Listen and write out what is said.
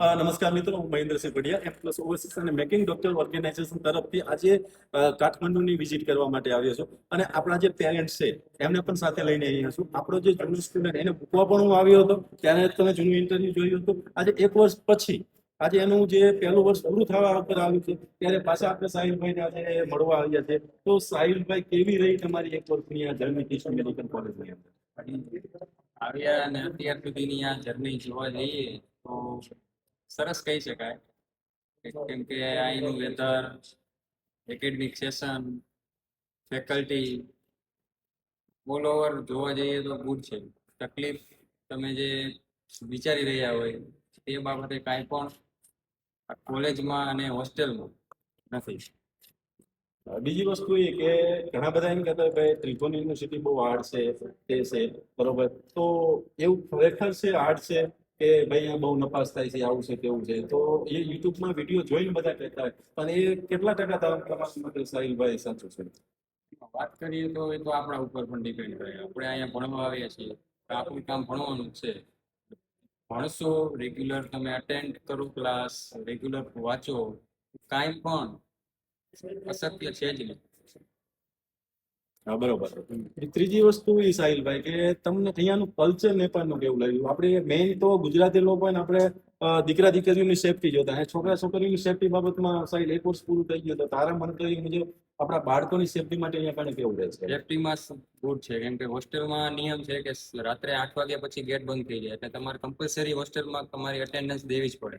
નમસ્કાર મિત્રો, હું મહેન્દ્રસિંહ પડિયા એમ પ્લસ ઓવરસીઝ અને મેકિંગ ડોક્ટર ઓર્ગેનાઇઝેશન તરફથી આજે કાઠમંડુની વિઝિટ કરવા માટે આવ્યો છું અને આપણા જે પેરેન્ટ્સ છે એમને પણ સાથે લઈને અહીંયા છું. આપણો જે જૂનો સ્ટુડન્ટ એને મૂકવા પણ હું આવ્યો હતો ત્યારે તમે જૂનું ઇન્ટરવ્યુ જોયું હતું. આજે 1 વર્ષ પછી આજે એનું જે પહેલું વર્ષ પૂરું થવા ઉપર આવ્યું છે ત્યારે પાછા આપણે સાહિલભાઈને આજે મળવા આવ્યા છે. તો સાહિલભાઈ, કેવી રહી તમારી 1 વર્ષની આ જર્ની ટીચર મેડિકલ કોલેજની અંદર? આવ્યા અને અત્યાર સુધીની આ જર્ની જોવા જઈએ તો સરસ કહી શકાય, કેમ કે અહીંનું weather, academic session, faculty all over જોવા જઈએ તો ગુડ છે. તકલીફ તમે જે વિચારી રહ્યા હોય તે બાબતે કાંઈ પણ કોલેજમાં અને હોસ્ટેલમાં નથી. બીજી વસ્તુ એ કે ઘણા બધા એમ કહેતા હોય કે ત્રિભુવન યુનિવર્સિટી બહુ હાર્ડ છે, તે છે, બરોબર? તો એવું ખરેખર છે હાર્ડ છે કે ભાઈ અહીંયા બહુ નપાસ થાય છે, આવું છે તેવું છે? તો એ યુટ્યુબમાં વિડીયો જોઈને બધા કહેતા હોય, પણ એ કેટલા ટકા તમારા માટે સાહિલભાઈ સાચું છે? વાત કરીએ તો એ તો આપણા ઉપર પણ ડિપેન્ડ કરે. આપણે અહીંયા ભણવા આવ્યા છીએ, આપણું કામ ભણવાનું જ છે. ભણશો, રેગ્યુલર તમે અટેન્ડ કરો ક્લાસ, રેગ્યુલર વાંચો, કાંઈ પણ અશક્ય છે જ નહીં. હા, બરોબર. ત્રીજી વસ્તુ એ સાહિલભાઈ કે તમને અહીંયાનું કલ્ચર નેપાળનું કેવું લાગ્યું? આપણે મેઇન તો ગુજરાતી લોકો ને આપણે દીકરા દીકરીઓની સેફટી જોતા, અને છોકરા છોકરીઓની સેફટી બાબતમાં સાહિલ 1 વર્ષ પૂરું થઈ ગયું તો તારા મંતવ્ય મુજબ આપણા બાળકોની સેફટી માટે અહીંયા કને કેવું રહે છે? સેફટીમાં ગુડ છે, કેમ કે હોસ્ટેલમાં નિયમ છે કે રાત્રે 8 વાગ્યા પછી ગેટ બંધ થઈ જાય, એટલે તમારે કમ્પલસરી હોસ્ટેલમાં તમારી અટેન્ડન્સ દેવી જ પડે.